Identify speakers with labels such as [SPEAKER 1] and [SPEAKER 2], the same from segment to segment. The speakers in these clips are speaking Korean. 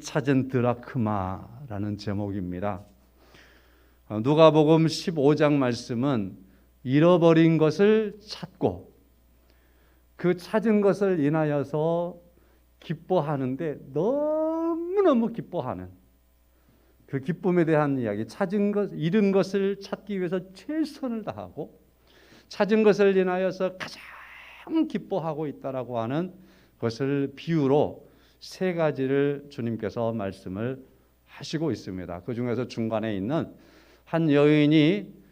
[SPEAKER 1] 찾은 드라크마라는 제목입니다. 누가복음 15장 말씀은 잃어버린 것을 찾고 그 찾은 것을 인하여서 기뻐하는데 너무너무 기뻐하는 그 기쁨에 대한 이야기, 찾은 것, 잃은 것을 찾기 위해서 최선을 다하고 찾은 것을 인하여서 가장 기뻐하고 있다라고 하는 것을 비유로 세 가지를 주님께서 말씀을 하시고 있습니다. 그 중에서 중간에 있는 한 여인이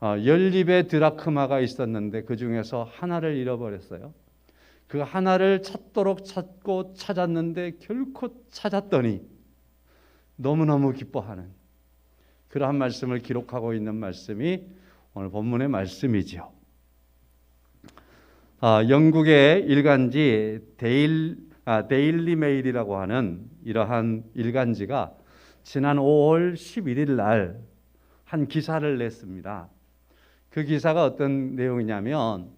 [SPEAKER 1] 10립의 드라크마가 있었는데 그 중에서 하나를 잃어버렸어요. 그 하나를 찾도록 찾고 찾았는데 결코 찾았더니 너무너무 기뻐하는 그러한 말씀을 기록하고 있는 말씀이 오늘 본문의 말씀이지요. 영국의 일간지 데일리 메일이라고 하는 이러한 일간지가 지난 5월 11일 날 한 기사를 냈습니다. 그 기사가 어떤 내용이냐면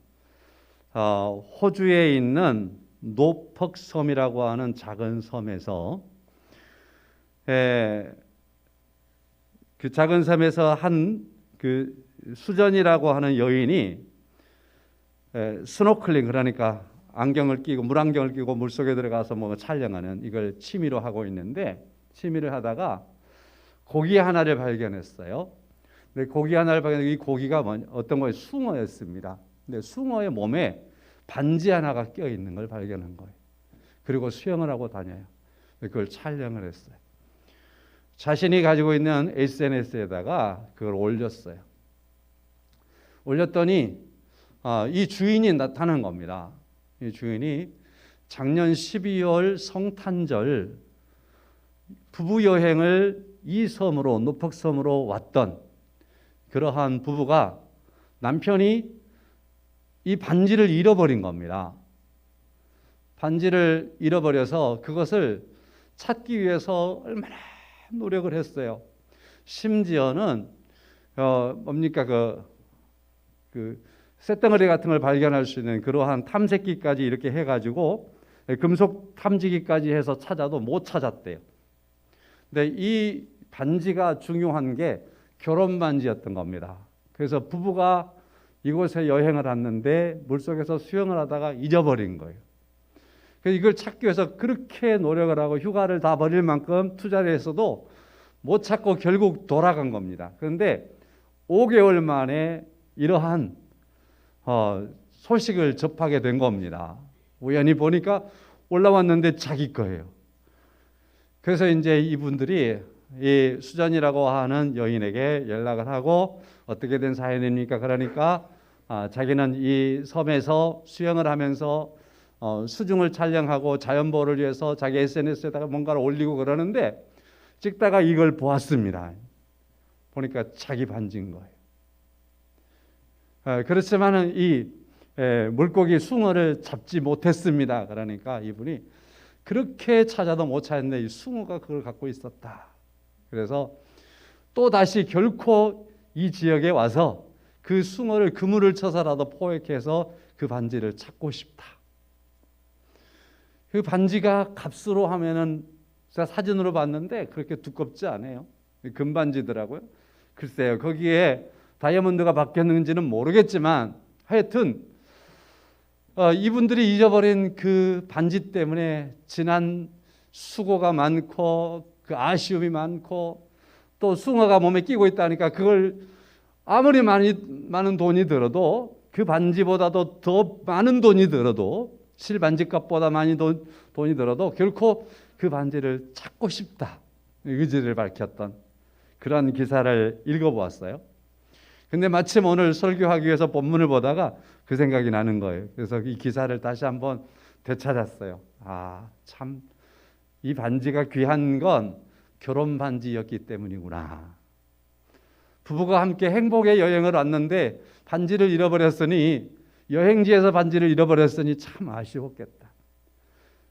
[SPEAKER 1] 호주에 있는 노퍽 섬이라고 하는 작은 섬에서 그 작은 섬에서 한 그 수전이라고 하는 여인이 스노클링, 그러니까 안경을 끼고 물안경을 끼고 물속에 들어가서 뭐 촬영하는 이걸 취미로 하고 있는데 취미를 하다가 고기 하나를 발견했어요. 근데 고기 하나를 발견했는데 이 고기가 어떤 거예요? 숭어였습니다. 근데 숭어의 몸에 반지 하나가 껴 있는 걸 발견한 거예요. 그리고 수영을 하고 다녀요. 그걸 촬영을 했어요. 자신이 가지고 있는 SNS에다가 그걸 올렸어요. 올렸더니 이 주인이 나타난 겁니다. 이 주인이 작년 12월 성탄절 부부 여행을 이 섬으로 노퍽섬으로 왔던 그러한 부부가 남편이 이 반지를 잃어버린 겁니다. 반지를 잃어버려서 그것을 찾기 위해서 얼마나 노력을 했어요. 심지어는 뭡니까 그 쇳덩어리 같은 걸 발견할 수 있는 그러한 탐색기까지 이렇게 해가지고 금속 탐지기까지 해서 찾아도 못 찾았대요. 근데 이 반지가 중요한 게 결혼 반지였던 겁니다. 그래서 부부가 이곳에 여행을 왔는데 물속에서 수영을 하다가 잊어버린 거예요. 그래서 이걸 찾기 위해서 그렇게 노력을 하고 휴가를 다 버릴 만큼 투자를 했어도 못 찾고 결국 돌아간 겁니다. 그런데 5개월 만에 이러한 소식을 접하게 된 겁니다. 우연히 보니까 올라왔는데 자기 거예요. 그래서 이제 이분들이 이 수전이라고 하는 여인에게 연락을 하고 어떻게 된 사연입니까? 그러니까 자기는 이 섬에서 수영을 하면서 수중을 촬영하고 자연보호를 위해서 자기 SNS에다가 뭔가를 올리고 그러는데 찍다가 이걸 보았습니다. 보니까 자기 반지인 거예요. 그렇지만은 이 물고기 숭어를 잡지 못했습니다. 그러니까 이분이 그렇게 찾아도 못 찾았는데 이 숭어가 그걸 갖고 있었다. 그래서 또 다시 결코 이 지역에 와서 그 숭어를 그물을 쳐서라도 포획해서 그 반지를 찾고 싶다. 그 반지가 값으로 하면은 제가 사진으로 봤는데 그렇게 두껍지 않아요. 금반지더라고요. 글쎄요, 거기에 다이아몬드가 박혔는지는 모르겠지만 하여튼 이분들이 잊어버린 그 반지 때문에 지난 수고가 많고 그 아쉬움이 많고 또 숭어가 몸에 끼고 있다니까 그걸 아무리 많은 돈이 들어도 그 반지보다도 더 많은 돈이 들어도 실반지값보다 많이 돈이 들어도 결코 그 반지를 찾고 싶다 의지를 밝혔던 그런 기사를 읽어보았어요. 근데 마침 오늘 설교하기 위해서 본문을 보다가 그 생각이 나는 거예요. 그래서 이 기사를 다시 한번 되찾았어요. 참 이 반지가 귀한 건 결혼 반지였기 때문이구나. 부부가 함께 행복의 여행을 왔는데 반지를 잃어버렸으니 여행지에서 반지를 잃어버렸으니 참 아쉬웠겠다.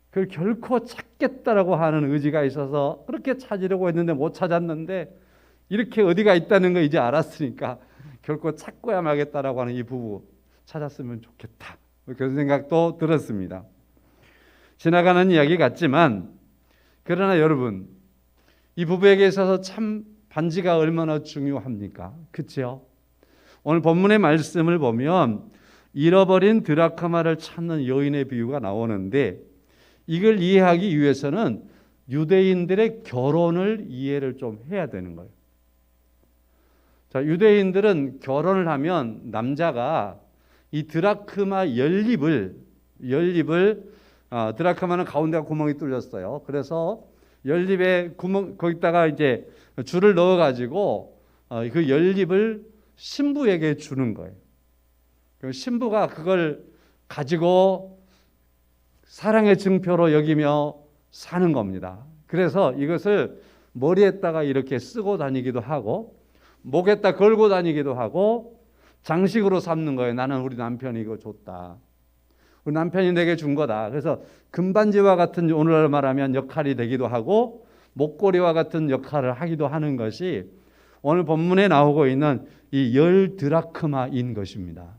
[SPEAKER 1] 그걸 결코 찾겠다라고 하는 의지가 있어서 그렇게 찾으려고 했는데 못 찾았는데 이렇게 어디가 있다는 거 이제 알았으니까 결코 찾고야 말겠다라고 하는 이 부부 찾았으면 좋겠다. 그런 생각도 들었습니다. 지나가는 이야기 같지만 그러나 여러분, 이 부부에게 있어서 참 반지가 얼마나 중요합니까? 그렇죠? 오늘 본문의 말씀을 보면 잃어버린 드라크마를 찾는 여인의 비유가 나오는데, 이걸 이해하기 위해서는 유대인들의 결혼을 이해를 좀 해야 되는 거예요. 자, 유대인들은 결혼을 하면 남자가 이 드라크마 연립을 드라크마는 가운데가 구멍이 뚫렸어요. 그래서 연립에 구멍 거기다가 이제 줄을 넣어 가지고 그 연립을 신부에게 주는 거예요. 신부가 그걸 가지고 사랑의 증표로 여기며 사는 겁니다. 그래서 이것을 머리에다가 이렇게 쓰고 다니기도 하고 목에다 걸고 다니기도 하고 장식으로 삼는 거예요. 나는 우리 남편이 이거 줬다. 우리 남편이 내게 준 거다. 그래서 금반지와 같은, 오늘날 말하면 역할이 되기도 하고 목걸이와 같은 역할을 하기도 하는 것이 오늘 본문에 나오고 있는 이 10드라크마인 것입니다.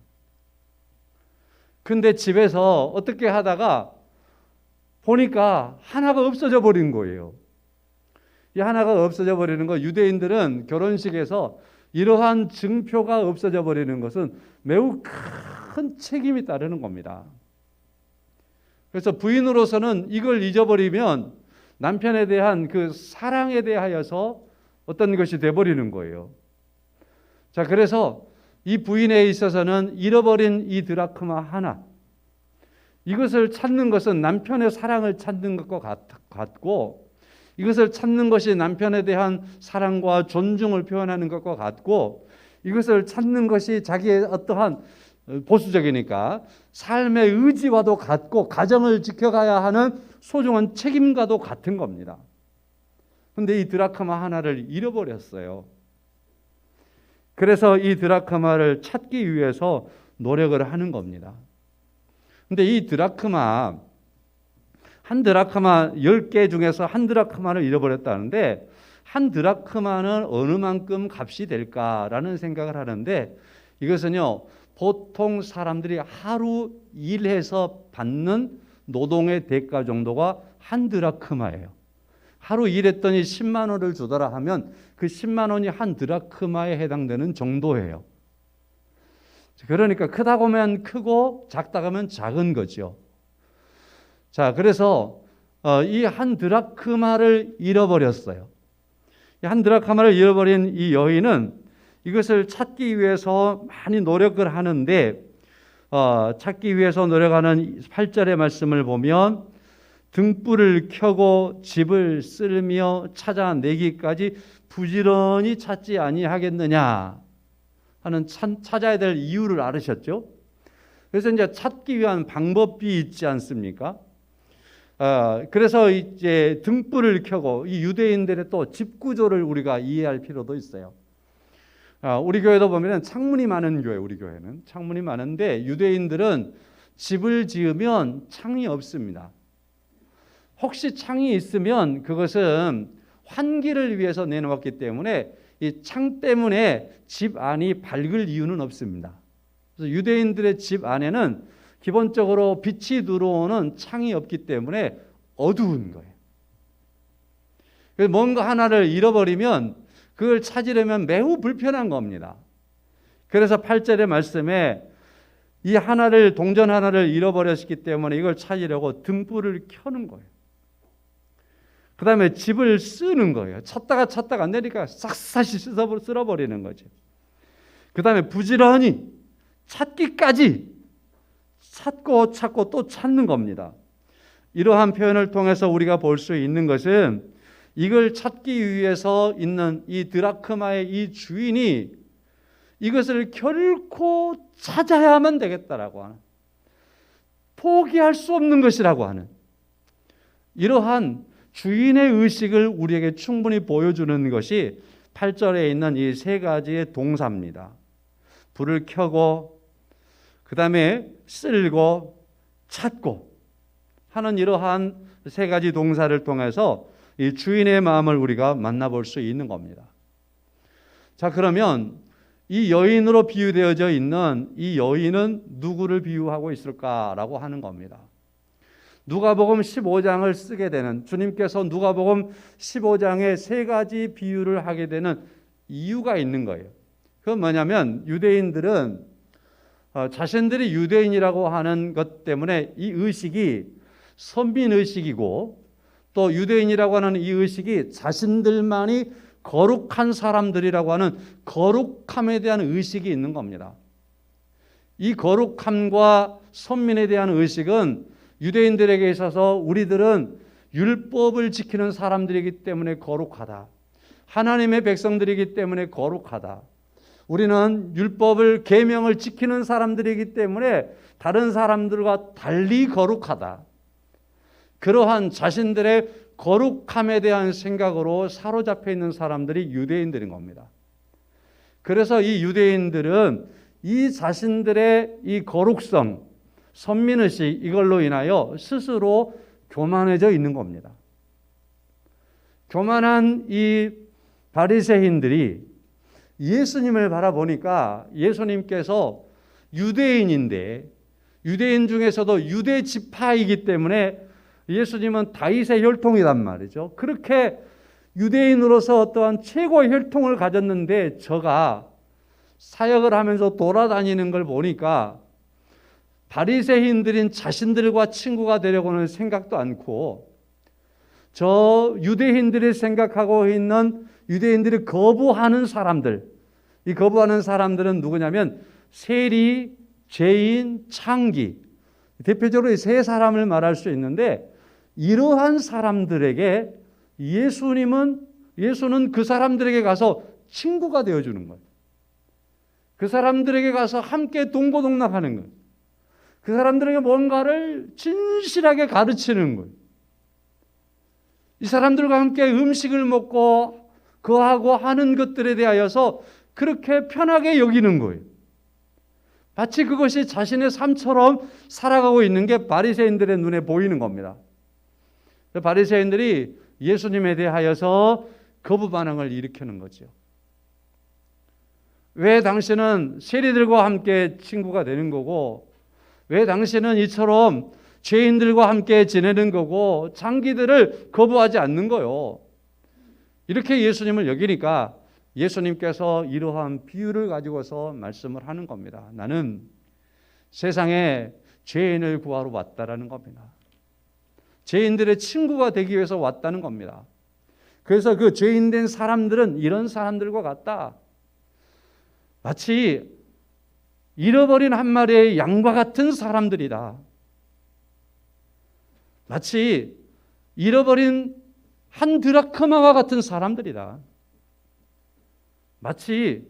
[SPEAKER 1] 근데 집에서 어떻게 하다가 보니까 하나가 없어져 버린 거예요. 이 하나가 없어져 버리는 거, 유대인들은 결혼식에서 이러한 증표가 없어져 버리는 것은 매우 큰 책임이 따르는 겁니다. 그래서 부인으로서는 이걸 잊어버리면 남편에 대한 그 사랑에 대하여서 어떤 것이 돼버리는 거예요. 자, 그래서 이 부인에 있어서는 잃어버린 이 드라크마 하나, 이것을 찾는 것은 남편의 사랑을 찾는 것과 같고, 이것을 찾는 것이 남편에 대한 사랑과 존중을 표현하는 것과 같고, 이것을 찾는 것이 자기의 어떠한 보수적이니까 삶의 의지와도 같고 가정을 지켜가야 하는 소중한 책임과도 같은 겁니다. 그런데 이 드라크마 하나를 잃어버렸어요. 그래서 이 드라크마를 찾기 위해서 노력을 하는 겁니다. 그런데 이 드라크마, 한 드라크마 10개 중에서 한 드라크마를 잃어버렸다는데, 한 드라크마는 어느 만큼 값이 될까라는 생각을 하는데, 이것은요, 보통 사람들이 하루 일해서 받는 노동의 대가 정도가 한 드라크마예요. 하루 일했더니 10만 원을 주더라 하면 그 10만 원이 한 드라크마에 해당되는 정도예요. 그러니까 크다고 하면 크고 작다고 하면 작은 거죠. 자, 그래서 이 한 드라크마를 잃어버렸어요. 한 드라크마를 잃어버린 이 여인은 이것을 찾기 위해서 많이 노력을 하는데, 찾기 위해서 노력하는 8절의 말씀을 보면 등불을 켜고 집을 쓸며 찾아내기까지 부지런히 찾지 아니하겠느냐 하는 찾아야 될 이유를 알으셨죠? 그래서 이제 찾기 위한 방법이 있지 않습니까? 그래서 이제 등불을 켜고, 이 유대인들의 또 집 구조를 우리가 이해할 필요도 있어요. 우리 교회도 보면 창문이 많은 교회, 우리 교회는 창문이 많은데 유대인들은 집을 지으면 창이 없습니다. 혹시 창이 있으면 그것은 환기를 위해서 내놓았기 때문에 이 창 때문에 집 안이 밝을 이유는 없습니다. 그래서 유대인들의 집 안에는 기본적으로 빛이 들어오는 창이 없기 때문에 어두운 거예요. 그래서 뭔가 하나를 잃어버리면 그걸 찾으려면 매우 불편한 겁니다. 그래서 8절의 말씀에 이 하나를, 동전 하나를 잃어버렸기 때문에 이걸 찾으려고 등불을 켜는 거예요. 그 다음에 집을 쓰는 거예요. 찾다가 안 되니까 싹싹이 쓸어버리는 거죠. 그 다음에 부지런히 찾기까지 찾고 또 찾는 겁니다. 이러한 표현을 통해서 우리가 볼 수 있는 것은, 이걸 찾기 위해서 있는 이 드라크마의 이 주인이 이것을 결코 찾아야만 되겠다라고 하는, 포기할 수 없는 것이라고 하는 이러한 주인의 의식을 우리에게 충분히 보여주는 것이 8절에 있는 이 세 가지의 동사입니다. 불을 켜고, 그 다음에 쓸고, 찾고 하는 이러한 세 가지 동사를 통해서 이 주인의 마음을 우리가 만나볼 수 있는 겁니다. 자, 그러면 이 여인으로 비유되어져 있는 이 여인은 누구를 비유하고 있을까라고 하는 겁니다. 누가복음 15장을 쓰게 되는, 주님께서 누가복음 15장에 세 가지 비유를 하게 되는 이유가 있는 거예요. 그건 뭐냐면 유대인들은 자신들이 유대인이라고 하는 것 때문에 이 의식이 선민의식이고, 또 유대인이라고 하는 이 의식이 자신들만이 거룩한 사람들이라고 하는 거룩함에 대한 의식이 있는 겁니다. 이 거룩함과 선민에 대한 의식은 유대인들에게 있어서 우리들은 율법을 지키는 사람들이기 때문에 거룩하다. 하나님의 백성들이기 때문에 거룩하다. 우리는 율법을 계명을 지키는 사람들이기 때문에 다른 사람들과 달리 거룩하다. 그러한 자신들의 거룩함에 대한 생각으로 사로잡혀 있는 사람들이 유대인들인 겁니다. 그래서 이 유대인들은 이 자신들의 이 거룩성, 선민의식, 이걸로 인하여 스스로 교만해져 있는 겁니다. 교만한 이 바리새인들이 예수님을 바라보니까 예수님께서 유대인인데, 유대인 중에서도 유대 지파이기 때문에 예수님은 다윗의 혈통이란 말이죠. 그렇게 유대인으로서 어떠한 최고의 혈통을 가졌는데 저가 사역을 하면서 돌아다니는 걸 보니까 바리새인들인 자신들과 친구가 되려고는 생각도 않고, 저 유대인들이 생각하고 있는 유대인들이 거부하는 사람들, 이 거부하는 사람들은 누구냐면 세리, 죄인, 창기, 대표적으로 이 세 사람을 말할 수 있는데, 이러한 사람들에게 예수는 그 사람들에게 가서 친구가 되어주는 거예요. 그 사람들에게 가서 함께 동고동락하는 거예요. 그 사람들에게 뭔가를 진실하게 가르치는 거예요. 이 사람들과 함께 음식을 먹고 거하고 하는 것들에 대하여서 그렇게 편하게 여기는 거예요. 마치 그것이 자신의 삶처럼 살아가고 있는 게 바리새인들의 눈에 보이는 겁니다. 바리새인들이 예수님에 대하여서 거부 반응을 일으키는 거죠. 왜 당신은 세리들과 함께 친구가 되는 거고, 왜 당신은 이처럼 죄인들과 함께 지내는 거고 창기들을 거부하지 않는 거요. 이렇게 예수님을 여기니까 예수님께서 이러한 비유를 가지고서 말씀을 하는 겁니다. 나는 세상에 죄인을 구하러 왔다라는 겁니다. 죄인들의 친구가 되기 위해서 왔다는 겁니다. 그래서 그 죄인된 사람들은 이런 사람들과 같다. 마치 잃어버린 한 마리의 양과 같은 사람들이다. 마치 잃어버린 한 드라크마와 같은 사람들이다. 마치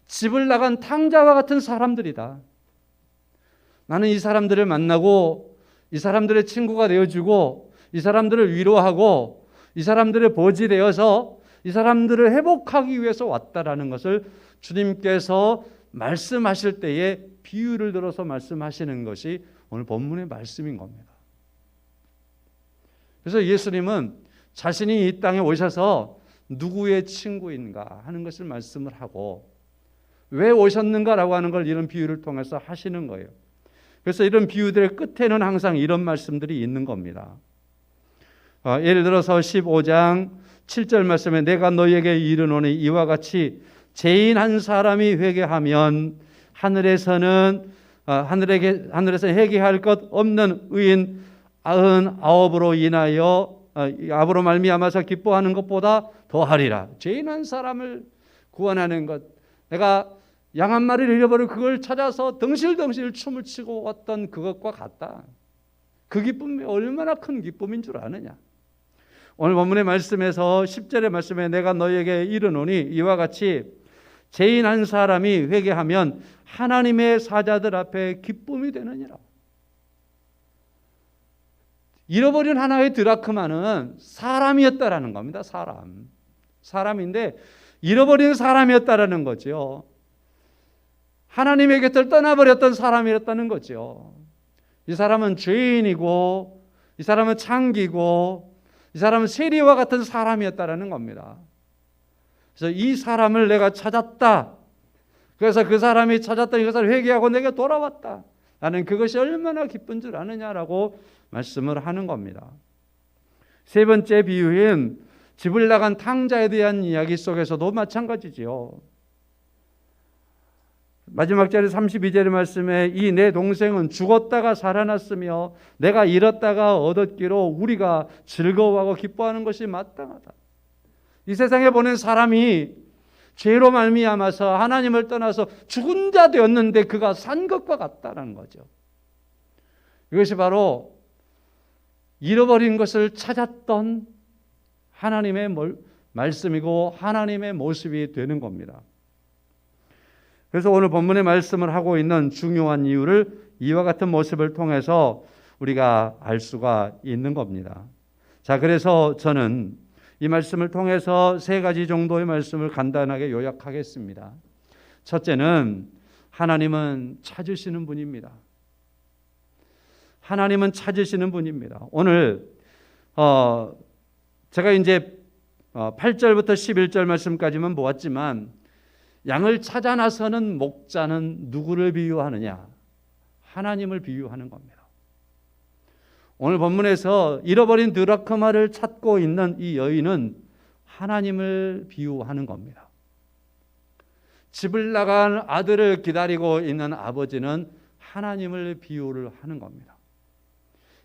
[SPEAKER 1] 집을 나간 탕자와 같은 사람들이다. 나는 이 사람들을 만나고 이 사람들의 친구가 되어주고 이 사람들을 위로하고 이 사람들의 보지 되어서 이 사람들을 회복하기 위해서 왔다라는 것을 주님께서 말씀하실 때에 비유를 들어서 말씀하시는 것이 오늘 본문의 말씀인 겁니다. 그래서 예수님은 자신이 이 땅에 오셔서 누구의 친구인가 하는 것을 말씀을 하고, 왜 오셨는가라고 하는 걸 이런 비유를 통해서 하시는 거예요. 그래서 이런 비유들의 끝에는 항상 이런 말씀들이 있는 겁니다. 예를 들어서 15장 7절 말씀에 내가 너희에게 이르노니 이와 같이 죄인 한 사람이 회개하면 하늘에서 회개할 것 없는 의인 99으로 인하여 아브로 말미암아서 기뻐하는 것보다 더하리라. 죄인 한 사람을 구원하는 것, 내가 양 한 마리를 잃어버리고 그걸 찾아서 덩실덩실 춤을 추고 왔던 그것과 같다. 그 기쁨이 얼마나 큰 기쁨인 줄 아느냐. 오늘 본문의 말씀에서 10절의 말씀에 내가 너희에게 이르노니 이와 같이 죄인 한 사람이 회개하면 하나님의 사자들 앞에 기쁨이 되느니라. 잃어버린 하나의 드라크마는 사람이었다라는 겁니다. 사람인데 잃어버린 사람이었다라는 거죠. 하나님의 곁을 떠나버렸던 사람이었다는 거죠. 이 사람은 죄인이고 이 사람은 창기고 이 사람은 세리와 같은 사람이었다라는 겁니다. 그래서 이 사람을 내가 찾았다. 그래서 그 사람이 찾았던 이것을 회개하고 내게 돌아왔다. 나는 그것이 얼마나 기쁜 줄 아느냐라고 말씀을 하는 겁니다. 세 번째 비유인 집을 나간 탕자에 대한 이야기 속에서도 마찬가지지요. 마지막 자리 32절의 말씀에 이 내 동생은 죽었다가 살아났으며 내가 잃었다가 얻었기로 우리가 즐거워하고 기뻐하는 것이 마땅하다. 이 세상에 보낸 사람이 죄로 말미암아서 하나님을 떠나서 죽은 자 되었는데 그가 산 것과 같다는 거죠. 이것이 바로 잃어버린 것을 찾았던 하나님의 말씀이고 하나님의 모습이 되는 겁니다. 그래서 오늘 본문의 말씀을 하고 있는 중요한 이유를 이와 같은 모습을 통해서 우리가 알 수가 있는 겁니다. 자, 그래서 저는 이 말씀을 통해서 세 가지 정도의 말씀을 간단하게 요약하겠습니다. 첫째는 하나님은 찾으시는 분입니다. 하나님은 찾으시는 분입니다. 오늘 제가 이제 8절부터 11절 말씀까지만 보았지만 양을 찾아 나서는 목자는 누구를 비유하느냐? 하나님을 비유하는 겁니다. 오늘 본문에서 잃어버린 드라크마를 찾고 있는 이 여인은 하나님을 비유하는 겁니다. 집을 나간 아들을 기다리고 있는 아버지는 하나님을 비유를 하는 겁니다.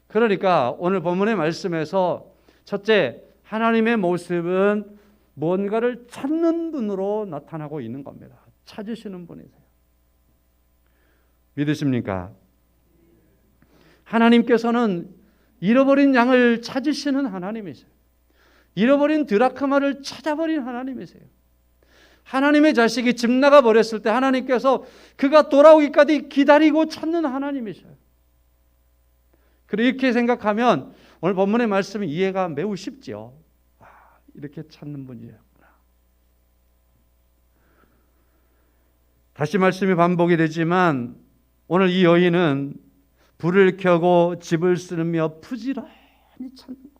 [SPEAKER 1] 그러니까 오늘 본문의 말씀에서 첫째, 하나님의 모습은 뭔가를 찾는 분으로 나타나고 있는 겁니다. 찾으시는 분이세요. 믿으십니까? 하나님께서는 잃어버린 양을 찾으시는 하나님이세요. 잃어버린 드라크마를 찾아버린 하나님이세요. 하나님의 자식이 집 나가 버렸을 때 하나님께서 그가 돌아오기까지 기다리고 찾는 하나님이셔요. 그렇게 생각하면 오늘 본문의 말씀이 이해가 매우 쉽죠. 이렇게 찾는 분이었구나. 다시 말씀이 반복이 되지만 오늘 이 여인은 불을 켜고 집을 쓰며 부지런히 찾는 거예요.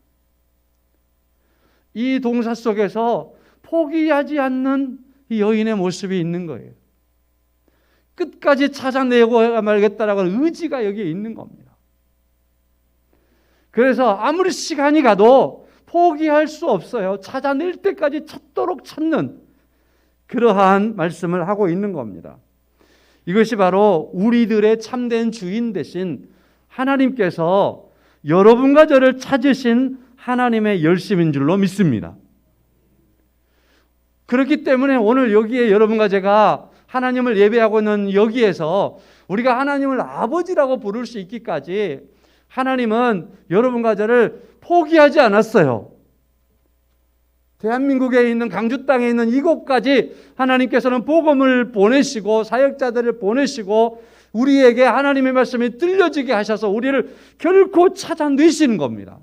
[SPEAKER 1] 이 동사 속에서 포기하지 않는 이 여인의 모습이 있는 거예요. 끝까지 찾아내고 말겠다라는 의지가 여기에 있는 겁니다. 그래서 아무리 시간이 가도 포기할 수 없어요. 찾아낼 때까지 찾도록 찾는 그러한 말씀을 하고 있는 겁니다. 이것이 바로 우리들의 참된 주인 되신 하나님께서 여러분과 저를 찾으신 하나님의 열심인 줄로 믿습니다. 그렇기 때문에 오늘 여기에 여러분과 제가 하나님을 예배하고 있는 여기에서 우리가 하나님을 아버지라고 부를 수 있기까지 하나님은 여러분과 저를 포기하지 않았어요. 대한민국에 있는 강주 땅에 있는 이곳까지 하나님께서는 복음을 보내시고 사역자들을 보내시고 우리에게 하나님의 말씀이 들려지게 하셔서 우리를 결코 찾아내시는 겁니다.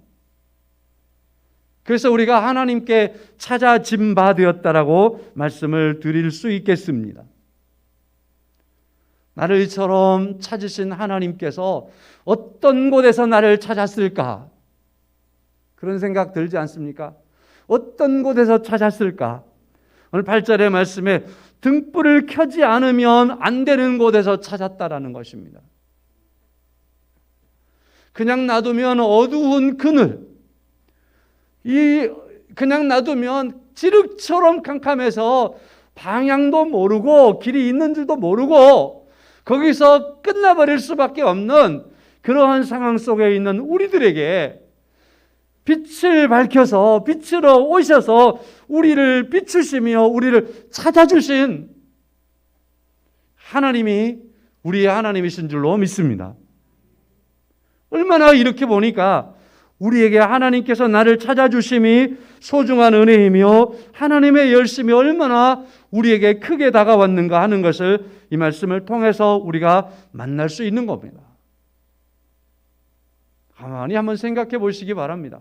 [SPEAKER 1] 그래서 우리가 하나님께 찾아진 바 되었다라고 말씀을 드릴 수 있겠습니다. 나를 이처럼 찾으신 하나님께서 어떤 곳에서 나를 찾았을까? 그런 생각 들지 않습니까? 어떤 곳에서 찾았을까? 오늘 8절의 말씀에 등불을 켜지 않으면 안 되는 곳에서 찾았다라는 것입니다. 그냥 놔두면 어두운 그늘, 그냥 놔두면 지륵처럼 캄캄해서 방향도 모르고 길이 있는 줄도 모르고 거기서 끝나버릴 수밖에 없는 그러한 상황 속에 있는 우리들에게 빛을 밝혀서 빛으로 오셔서 우리를 비추시며 우리를 찾아주신 하나님이 우리의 하나님이신 줄로 믿습니다. 얼마나 이렇게 보니까 우리에게 하나님께서 나를 찾아주심이 소중한 은혜이며 하나님의 열심이 얼마나 우리에게 크게 다가왔는가 하는 것을 이 말씀을 통해서 우리가 만날 수 있는 겁니다. 가만히 한번 생각해 보시기 바랍니다.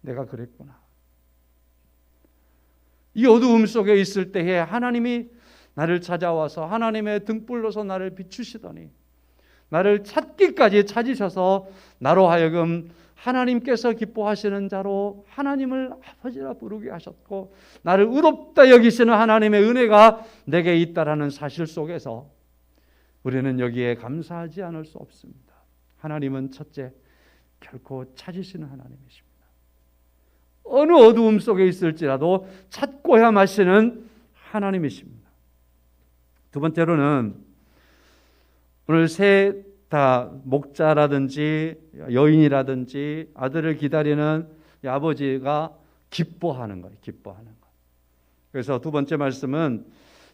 [SPEAKER 1] 내가 그랬구나. 이 어두움 속에 있을 때에 하나님이 나를 찾아와서 하나님의 등불로서 나를 비추시더니 나를 찾기까지 찾으셔서 나로 하여금 하나님께서 기뻐하시는 자로 하나님을 아버지라 부르게 하셨고 나를 의롭다 여기시는 하나님의 은혜가 내게 있다라는 사실 속에서 우리는 여기에 감사하지 않을 수 없습니다. 하나님은 첫째 결코 찾으시는 하나님이십니다. 어느 어두움 속에 있을지라도 찾고 헤매시는 하나님이십니다. 두 번째로는 오늘 셋 다 목자라든지 여인이라든지 아들을 기다리는 아버지가 기뻐하는 거예요. 기뻐하는 거. 그래서 두 번째 말씀은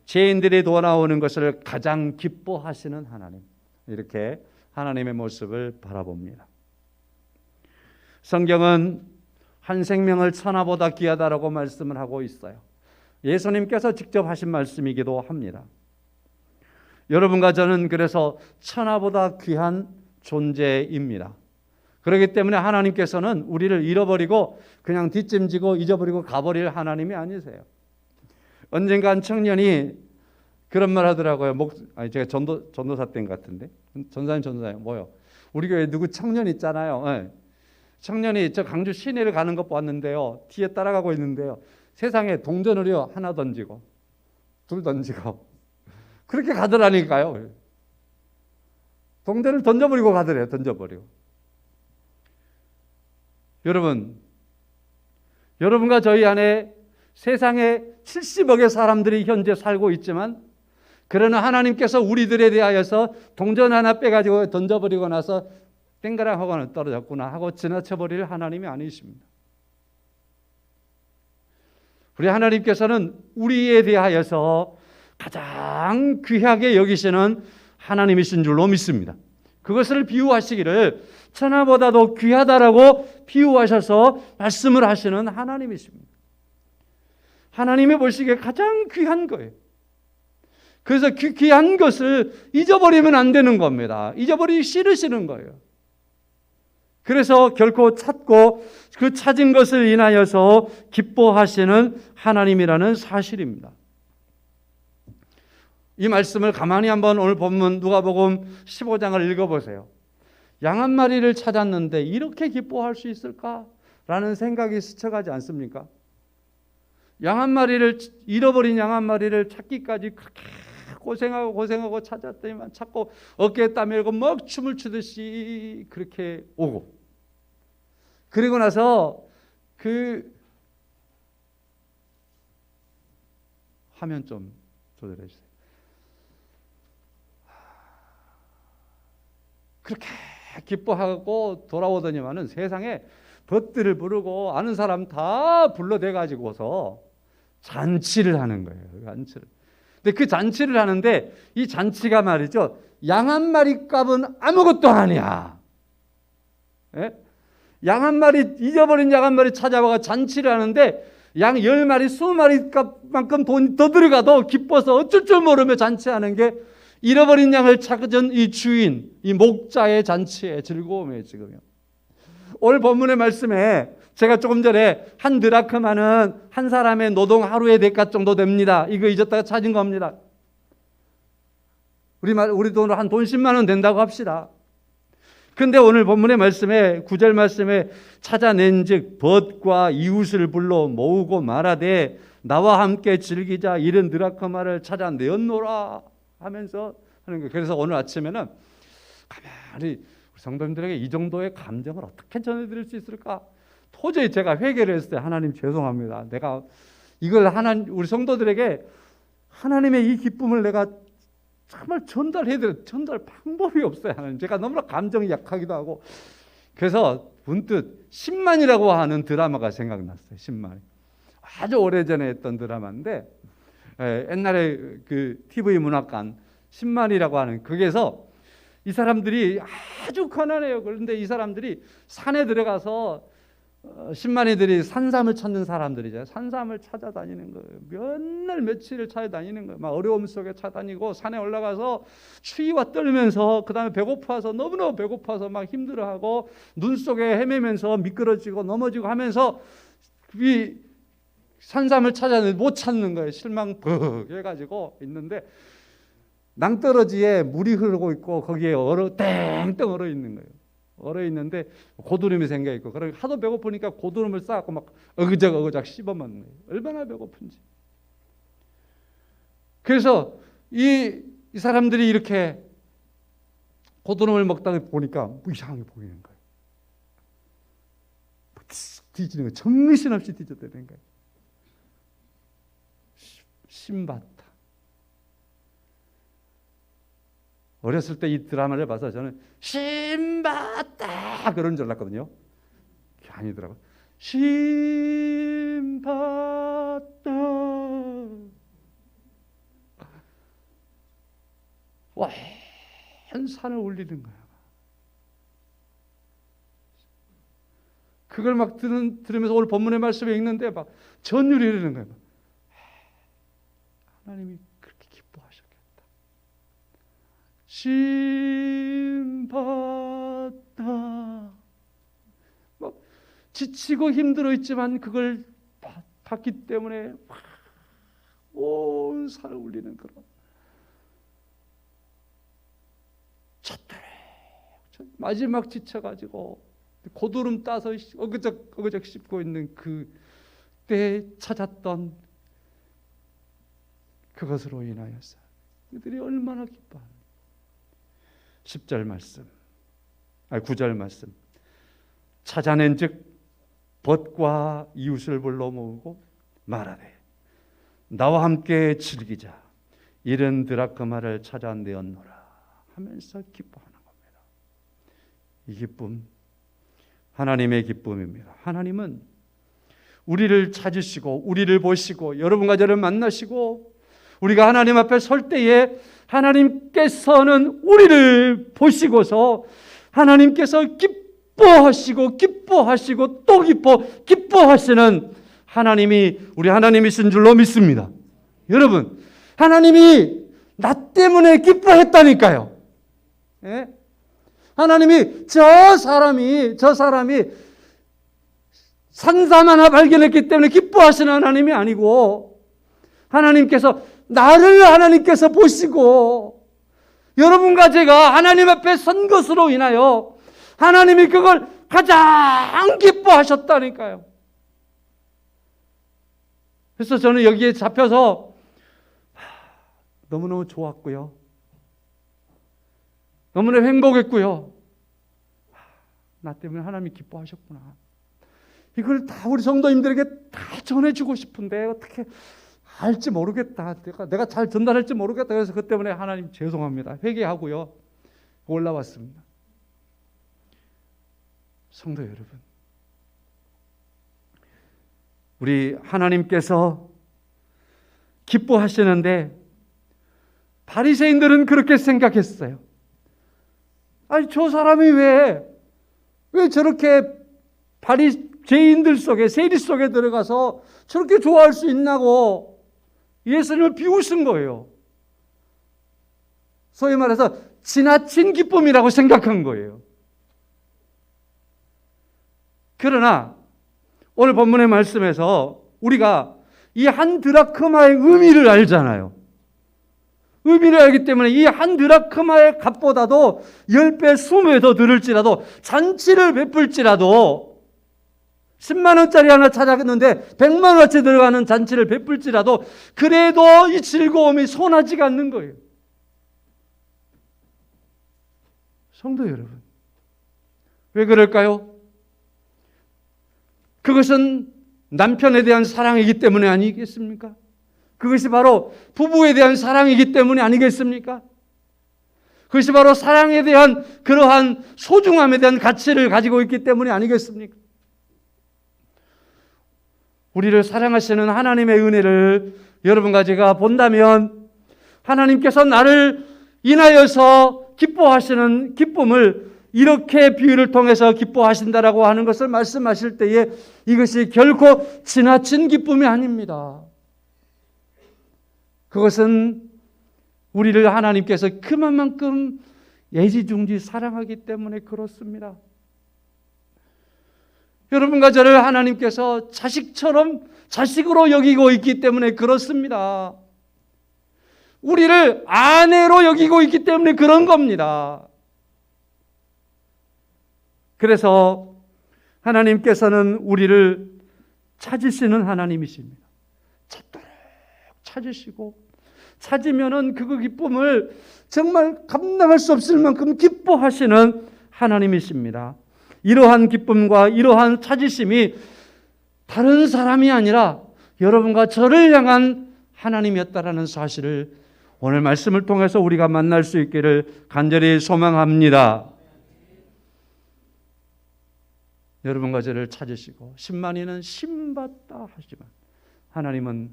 [SPEAKER 1] 죄인들이 돌아오는 것을 가장 기뻐하시는 하나님. 이렇게 하나님의 모습을 바라봅니다. 성경은 한 생명을 천하보다 귀하다라고 말씀을 하고 있어요. 예수님께서 직접 하신 말씀이기도 합니다. 여러분과 저는 그래서 천하보다 귀한 존재입니다. 그렇기 때문에 하나님께서는 우리를 잃어버리고 그냥 뒷짐지고 잊어버리고 가버릴 하나님이 아니세요. 언젠가 한 청년이 그런 말 하더라고요. 제가 전도사 때인 것 같은데. 전사님 뭐요? 우리 교회 누구 청년 있잖아요. 네. 청년이 저 강주 시내를 가는 것 봤는데요. 뒤에 따라가고 있는데요. 세상에 동전을요 하나 던지고 둘 던지고 그렇게 가더라니까요. 동전을 던져버리고 가더래요. 던져버리고. 여러분과 저희 안에 세상에 70억의 사람들이 현재 살고 있지만 그러나 하나님께서 우리들에 대하여서 동전 하나 빼가지고 던져버리고 나서 땡가랑 하고는 떨어졌구나 하고 지나쳐버릴 하나님이 아니십니다. 우리 하나님께서는 우리에 대하여서 가장 귀하게 여기시는 하나님이신 줄로 믿습니다. 그것을 비유하시기를 천하보다도 귀하다라고 비유하셔서 말씀을 하시는 하나님이십니다. 하나님이 보시기에 가장 귀한 거예요. 그래서 귀한 것을 잊어버리면 안 되는 겁니다. 잊어버리기 싫으시는 거예요. 그래서 결코 찾고 그 찾은 것을 인하여서 기뻐하시는 하나님이라는 사실입니다. 이 말씀을 가만히 한번 오늘 본문 누가복음 15장을 읽어보세요. 양 한 마리를 찾았는데 이렇게 기뻐할 수 있을까라는 생각이 스쳐가지 않습니까? 양 한 마리를 잃어버린 양 한 마리를 찾기까지 그렇게 고생하고 찾았더니만 찾고 어깨에 땀 흘리고 막 춤을 추듯이 그렇게 오고 그리고 나서 그 화면 좀 조절해 주세요. 그렇게 기뻐하고 돌아오더니만은 세상에 벗들을 부르고 아는 사람 다 불러대가지고서 잔치를 하는 거예요. 잔치를. 근데 그 잔치를 하는데 이 잔치가 말이죠. 양 한 마리 값은 아무것도 아니야. 예? 양 한 마리, 잊어버린 양 한 마리 찾아와가 잔치를 하는데 양 10마리, 20마리 값만큼 돈 더 들어가도 기뻐서 어쩔 줄 모르며 잔치하는 게 잃어버린 양을 찾은 이 주인, 이 목자의 잔치의 즐거움이에요, 지금요. 오늘 본문의 말씀에 제가 조금 전에 한 드라크마는 한 사람의 노동 하루의 대가 정도 됩니다. 이거 잊었다가 찾은 겁니다. 우리 돈으로 한 돈 10만 원 된다고 합시다. 근데 오늘 본문의 말씀에 9절 말씀에 찾아낸 즉 벗과 이웃을 불러 모으고 말하되 나와 함께 즐기자 이런 드라크마를 찾아내었노라 하면서 하는 거예요. 그래서 오늘 아침에는 가만히 우리 성도님들에게 이 정도의 감정을 어떻게 전해드릴 수 있을까? 도저히 제가 회개를 했을 때 하나님 죄송합니다. 내가 이걸 우리 성도들에게 하나님의 이 기쁨을 내가 정말 전달 방법이 없어요. 하나님. 제가 너무나 감정이 약하기도 하고 그래서 문득 10만이라고 하는 드라마가 생각났어요. 10만. 아주 오래전에 했던 드라마인데 옛날에 그 TV 문학관 10만이라고 하는 거기에서 이 사람들이 아주 가난해요. 그런데 이 사람들이 산에 들어가서 신만이들이 산삼을 찾는 사람들이죠. 산삼을 찾아다니는 거예요. 몇 날 며칠을 찾아다니는 거예요. 막 어려움 속에 찾아다니고 산에 올라가서 추위와 떨면서 그 다음에 배고파서 너무너무 배고파서 막 힘들어하고 눈 속에 헤매면서 미끄러지고 넘어지고 하면서 이 산삼을 찾아내는데 못 찾는 거예요. 실망 벅 해가지고 있는데 낭떠러지에 물이 흐르고 있고 거기에 땡땡 얼어 있는 거예요. 얼어 있는데 고드름이 생겨 있고 그러니까 하도 배고프니까 고드름을 쌓고 막 어그작 씹어 먹는 거예요. 얼마나 배고픈지. 그래서 이 사람들이 이렇게 고드름을 먹다가 보니까 이상하게 보이는 거예요. 뒤지는 거예요. 정신없이 뒤져대는 거예요. 신받다. 어렸을 때 이 드라마를 봐서 저는 신받다 그런 줄 알았거든요. 그게 아니더라고요. 신받다. 와, 한 산을 올리는 거야. 그걸 막 들으면서 오늘 본문의 말씀을 읽는데 막 전율이 흐르는 거예요. 하나님이 그렇게 기뻐하셨겠다. 신받다. 막 지치고 힘들어 있지만 그걸 받기 때문에 온 산을 울리는 그런 쳤더래. 마지막 지쳐가지고 고드름 따서 어그적 씹고 있는 그때 찾았던 그것으로 인하여서 그들이 얼마나 기뻐하는 10절 말씀, 9절 말씀. 찾아낸 즉 벗과 이웃을 불러 모으고 말하되 나와 함께 즐기자. 이른 드라크마를 찾아내었노라 하면서 기뻐하는 겁니다. 이 기쁨 하나님의 기쁨입니다. 하나님은 우리를 찾으시고 우리를 보시고 여러분과 저를 만나시고 우리가 하나님 앞에 설 때에 하나님께서는 우리를 보시고서 하나님께서 기뻐하시고 또 기뻐하시는 하나님이 우리 하나님이신 줄로 믿습니다. 여러분, 하나님이 나 때문에 기뻐했다니까요. 예? 하나님이 저 사람이 산삼 하나 발견했기 때문에 기뻐하시는 하나님이 아니고 하나님께서 나를 하나님께서 보시고 여러분과 제가 하나님 앞에 선 것으로 인하여 하나님이 그걸 가장 기뻐하셨다니까요. 그래서 저는 여기에 잡혀서 너무너무 좋았고요. 너무나 행복했고요. 나 때문에 하나님이 기뻐하셨구나. 이걸 다 우리 성도님들에게 다 전해주고 싶은데 어떻게 알지 모르겠다. 내가 잘 전달할지 모르겠다. 그래서 그 때문에 하나님 죄송합니다. 회개하고요. 올라왔습니다. 성도 여러분, 우리 하나님께서 기뻐하시는데 바리새인들은 그렇게 생각했어요. 아니 저 사람이 왜 저렇게 죄인들 속에 세리 속에 들어가서 저렇게 좋아할 수 있나고 예수님을 비웃은 거예요. 소위 말해서 지나친 기쁨이라고 생각한 거예요. 그러나 오늘 본문의 말씀에서 우리가 이 한 드라크마의 의미를 알잖아요. 의미를 알기 때문에 이 한 드라크마의 값보다도 10배, 20배 더 들을지라도 잔치를 베풀지라도 10만 원짜리 하나 찾아갔는데 100만 원어치 들어가는 잔치를 베풀지라도 그래도 이 즐거움이 손하지가 않는 거예요. 성도 여러분, 왜 그럴까요? 그것은 남편에 대한 사랑이기 때문에 아니겠습니까? 그것이 바로 부부에 대한 사랑이기 때문에 아니겠습니까? 그것이 바로 사랑에 대한 그러한 소중함에 대한 가치를 가지고 있기 때문에 아니겠습니까? 우리를 사랑하시는 하나님의 은혜를 여러분과 제가 본다면 하나님께서 나를 인하여서 기뻐하시는 기쁨을 이렇게 비유를 통해서 기뻐하신다라고 하는 것을 말씀하실 때에 이것이 결코 지나친 기쁨이 아닙니다. 그것은 우리를 하나님께서 그만큼 애지중지 사랑하기 때문에 그렇습니다. 여러분과 저를 하나님께서 자식으로 여기고 있기 때문에 그렇습니다. 우리를 아내로 여기고 있기 때문에 그런 겁니다. 그래서 하나님께서는 우리를 찾으시는 하나님이십니다. 찾도록 찾으시고 찾으면은 그 기쁨을 정말 감당할 수 없을 만큼 기뻐하시는 하나님이십니다. 이러한 기쁨과 이러한 찾으심이 다른 사람이 아니라 여러분과 저를 향한 하나님이었다라는 사실을 오늘 말씀을 통해서 우리가 만날 수 있기를 간절히 소망합니다. 여러분과 저를 찾으시고 신만이는 신받다 하지만 하나님은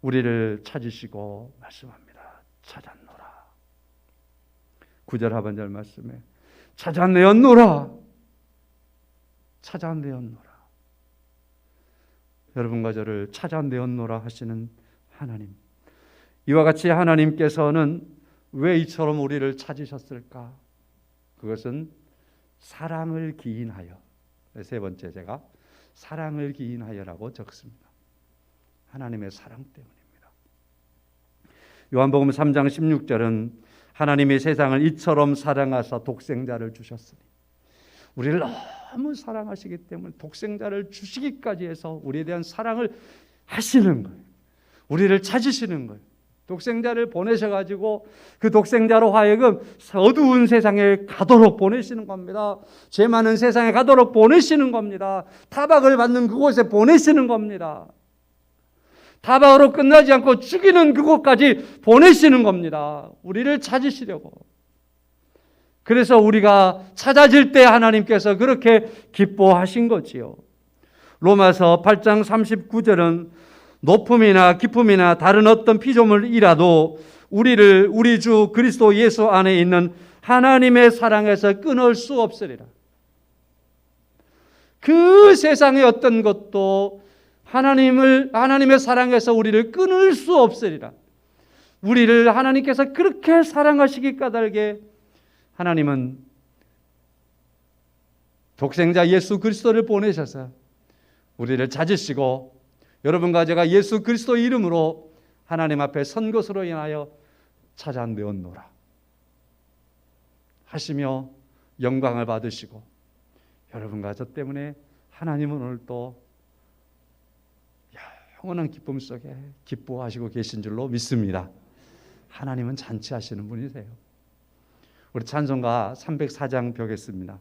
[SPEAKER 1] 우리를 찾으시고 말씀합니다. 찾았노라. 9절 하반절 말씀에 찾아내었노라. 찾아내었노라. 여러분과 저를 찾아내었노라 하시는 하나님. 이와 같이 하나님께서는 왜 이처럼 우리를 찾으셨을까? 그것은 사랑을 기인하여. 세 번째 제가 사랑을 기인하여라고 적습니다. 하나님의 사랑 때문입니다. 요한복음 3장 16절은 하나님이 세상을 이처럼 사랑하사 독생자를 주셨으니 우리를 너무 사랑하시기 때문에 독생자를 주시기까지 해서 우리에 대한 사랑을 하시는 거예요. 우리를 찾으시는 거예요. 독생자를 보내셔가지고 그 독생자로 하여금 어두운 세상에 가도록 보내시는 겁니다. 죄 많은 세상에 가도록 보내시는 겁니다. 타박을 받는 그곳에 보내시는 겁니다. 타박으로 끝나지 않고 죽이는 그곳까지 보내시는 겁니다. 우리를 찾으시려고. 그래서 우리가 찾아질 때 하나님께서 그렇게 기뻐하신 거지요. 로마서 8장 39절은 높음이나 깊음이나 다른 어떤 피조물이라도 우리를 우리 주 그리스도 예수 안에 있는 하나님의 사랑에서 끊을 수 없으리라. 그 세상의 어떤 것도 하나님의 사랑에서 우리를 끊을 수 없으리라. 우리를 하나님께서 그렇게 사랑하시기 까닭에 하나님은 독생자 예수 그리스도를 보내셔서 우리를 찾으시고 여러분과 제가 예수 그리스도 이름으로 하나님 앞에 선 것으로 인하여 찾아내었노라 하시며 영광을 받으시고 여러분과 저 때문에 하나님은 오늘 또 영원한 기쁨 속에 기뻐하시고 계신 줄로 믿습니다. 하나님은 잔치하시는 분이세요. 우리 찬송가 304장 펴겠습니다.